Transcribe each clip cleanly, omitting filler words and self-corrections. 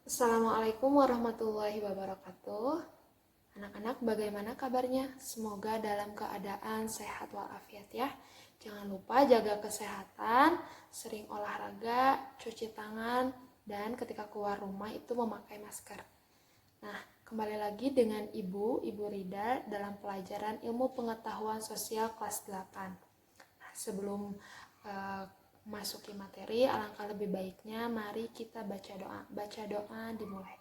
Assalamualaikum warahmatullahi wabarakatuh. Anak-anak, bagaimana kabarnya? Semoga dalam keadaan sehat walafiat ya. Jangan lupa jaga kesehatan, sering olahraga, cuci tangan, dan ketika keluar rumah itu memakai masker. Nah, kembali lagi dengan Ibu Rida dalam pelajaran Ilmu Pengetahuan Sosial kelas 8. Nah, sebelum masuki materi, alangkah lebih baiknya mari kita baca doa. Baca doa dimulai.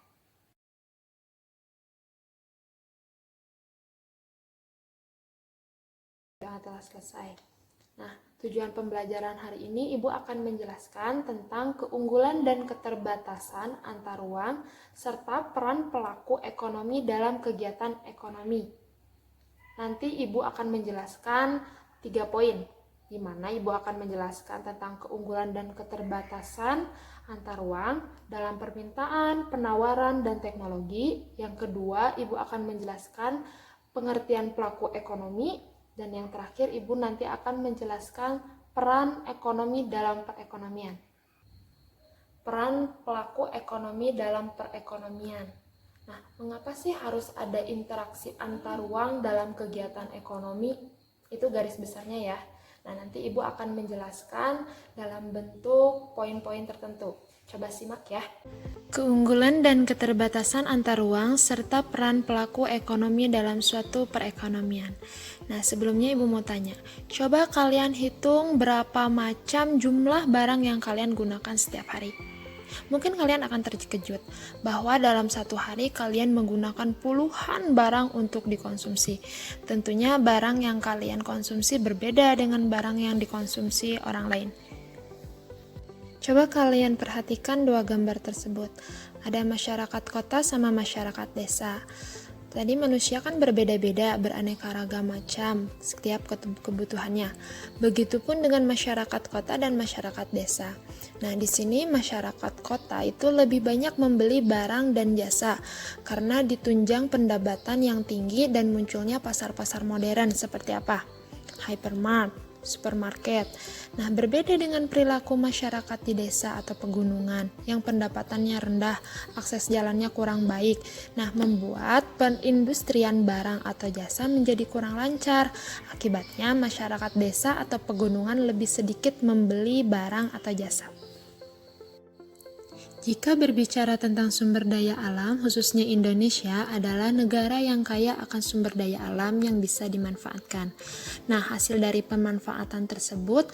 Doa telah selesai. Nah, tujuan pembelajaran hari ini Ibu akan menjelaskan tentang keunggulan dan keterbatasan antar ruang serta peran pelaku ekonomi dalam kegiatan ekonomi. Nanti Ibu akan menjelaskan 3 poin, di mana Ibu akan menjelaskan tentang keunggulan dan keterbatasan antar ruang dalam permintaan, penawaran, dan teknologi. Yang kedua, Ibu akan menjelaskan pengertian pelaku ekonomi. Dan yang terakhir, Ibu nanti akan menjelaskan peran ekonomi dalam perekonomian. Peran pelaku ekonomi dalam perekonomian. Nah, mengapa sih harus ada interaksi antar ruang dalam kegiatan ekonomi? Itu garis besarnya ya. Nah, nanti Ibu akan menjelaskan dalam bentuk poin-poin tertentu. Coba simak ya. Keunggulan dan keterbatasan antar ruang serta peran pelaku ekonomi dalam suatu perekonomian. Nah, sebelumnya Ibu mau tanya, coba kalian hitung berapa macam jumlah barang yang kalian gunakan setiap hari. Mungkin kalian akan terkejut bahwa dalam satu hari kalian menggunakan puluhan barang untuk dikonsumsi. Tentunya barang yang kalian konsumsi berbeda dengan barang yang dikonsumsi orang lain. Coba kalian perhatikan dua gambar tersebut. Ada masyarakat kota sama masyarakat desa. Tadi manusia kan berbeda-beda, beraneka ragam macam setiap kebutuhannya. Begitupun dengan masyarakat kota dan masyarakat desa. Nah, di sini masyarakat kota itu lebih banyak membeli barang dan jasa karena ditunjang pendapatan yang tinggi dan munculnya pasar-pasar modern seperti apa? Hypermart, supermarket. Nah, berbeda dengan perilaku masyarakat di desa atau pegunungan yang pendapatannya rendah, akses jalannya kurang baik. Nah, membuat perindustrian barang atau jasa menjadi kurang lancar. Akibatnya, masyarakat desa atau pegunungan lebih sedikit membeli barang atau jasa. Jika berbicara tentang sumber daya alam, khususnya Indonesia adalah negara yang kaya akan sumber daya alam yang bisa dimanfaatkan. Nah, hasil dari pemanfaatan tersebut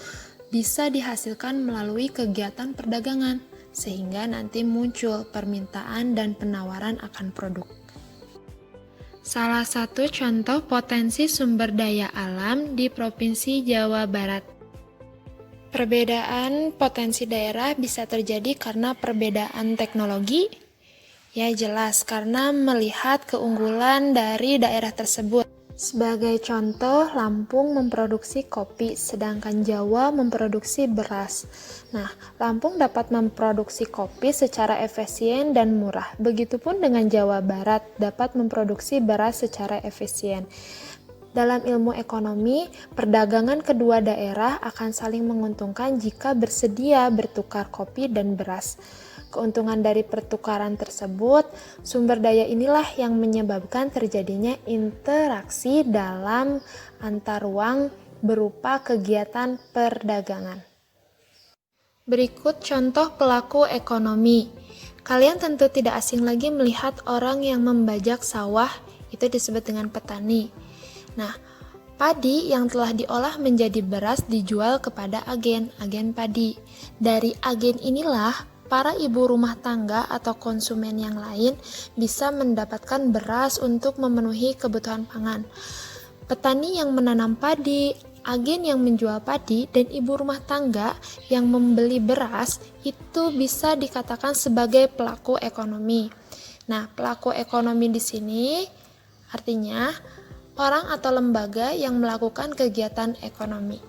bisa dihasilkan melalui kegiatan perdagangan, sehingga nanti muncul permintaan dan penawaran akan produk. Salah satu contoh potensi sumber daya alam di Provinsi Jawa Barat. Perbedaan potensi daerah bisa terjadi karena perbedaan teknologi. Ya jelas, karena melihat keunggulan dari daerah tersebut. Sebagai contoh, Lampung memproduksi kopi, sedangkan Jawa memproduksi beras. Nah, Lampung dapat memproduksi kopi secara efisien dan murah. Begitupun dengan Jawa Barat dapat memproduksi beras secara efisien. Dalam ilmu ekonomi, perdagangan kedua daerah akan saling menguntungkan jika bersedia bertukar kopi dan beras. Keuntungan dari pertukaran tersebut, sumber daya inilah yang menyebabkan terjadinya interaksi dalam antar ruang berupa kegiatan perdagangan. Berikut contoh pelaku ekonomi. Kalian tentu tidak asing lagi melihat orang yang membajak sawah, itu disebut dengan petani. Nah, padi yang telah diolah menjadi beras dijual kepada agen padi. Dari agen inilah para ibu rumah tangga atau konsumen yang lain bisa mendapatkan beras untuk memenuhi kebutuhan pangan. Petani yang menanam padi, agen yang menjual padi, dan ibu rumah tangga yang membeli beras itu bisa dikatakan sebagai pelaku ekonomi. Nah, pelaku ekonomi di sini artinya orang atau lembaga yang melakukan kegiatan ekonomi.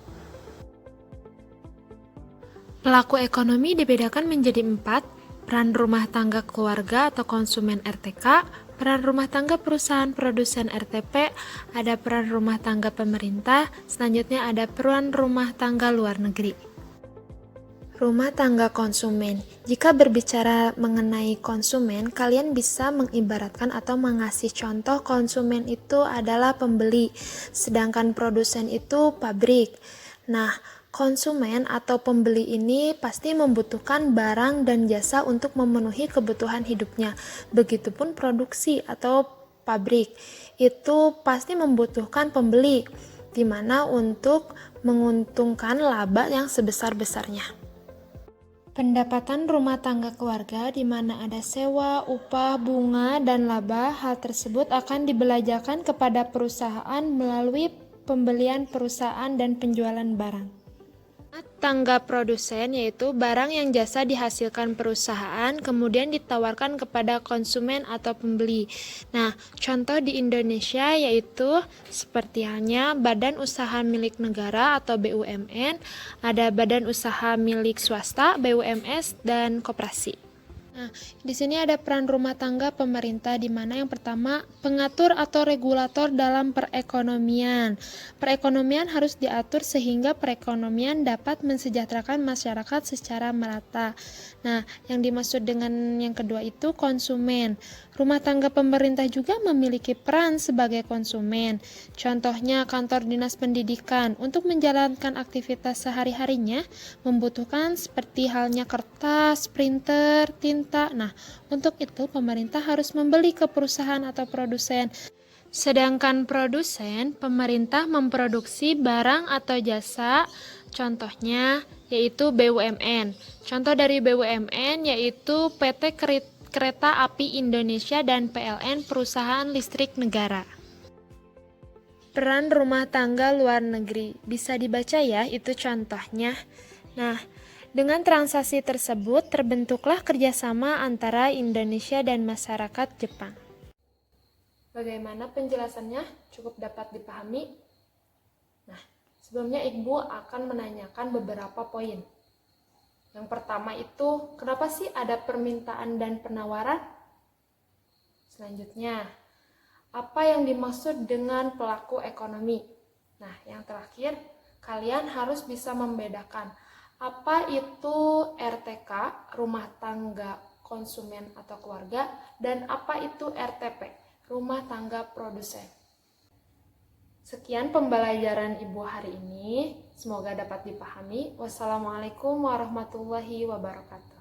Pelaku ekonomi dibedakan menjadi 4, peran rumah tangga keluarga atau konsumen RTK, peran rumah tangga perusahaan produsen RTP, ada peran rumah tangga pemerintah, selanjutnya ada peran rumah tangga luar negeri. Rumah tangga konsumen. Jika berbicara mengenai konsumen, kalian bisa mengibaratkan atau mengasih contoh konsumen itu adalah pembeli, sedangkan produsen itu pabrik. Nah, konsumen atau pembeli ini pasti membutuhkan barang dan jasa untuk memenuhi kebutuhan hidupnya. Begitupun produksi atau pabrik itu pasti membutuhkan pembeli, di mana untuk menguntungkan laba yang sebesar-besarnya. Pendapatan rumah tangga keluarga di mana ada sewa, upah, bunga, dan laba, hal tersebut akan dibelanjakan kepada perusahaan melalui pembelian perusahaan dan penjualan barang. Tangga produsen yaitu barang yang jasa dihasilkan perusahaan kemudian ditawarkan kepada konsumen atau pembeli. Nah, contoh di Indonesia yaitu seperti halnya badan usaha milik negara atau BUMN, ada badan usaha milik swasta, BUMS, dan koperasi. Nah, di sini ada peran rumah tangga pemerintah di mana yang pertama pengatur atau regulator dalam perekonomian. Perekonomian harus diatur sehingga perekonomian dapat mensejahterakan masyarakat secara merata. Nah, yang dimaksud dengan yang kedua itu konsumen. Rumah tangga pemerintah juga memiliki peran sebagai konsumen. Contohnya kantor dinas pendidikan untuk menjalankan aktivitas sehari-harinya membutuhkan seperti halnya kertas, printer, tinta. Nah, untuk itu pemerintah harus membeli ke perusahaan atau produsen. Sedangkan produsen, pemerintah memproduksi barang atau jasa, contohnya yaitu BUMN. Contoh dari BUMN yaitu PT Kereta Api Indonesia dan PLN Perusahaan Listrik Negara. Peran rumah tangga luar negeri. Bisa dibaca ya, itu contohnya. Nah, dengan transaksi tersebut terbentuklah kerjasama antara Indonesia dan masyarakat Jepang. Bagaimana penjelasannya? Cukup dapat dipahami? Nah, sebelumnya Ibu akan menanyakan beberapa poin. Yang pertama itu, kenapa sih ada permintaan dan penawaran? Selanjutnya, apa yang dimaksud dengan pelaku ekonomi? Nah, yang terakhir, kalian harus bisa membedakan apa itu RTK, rumah tangga konsumen atau keluarga, dan apa itu RTP, rumah tangga produsen. Sekian pembelajaran Ibu hari ini, semoga dapat dipahami. Wassalamualaikum warahmatullahi wabarakatuh.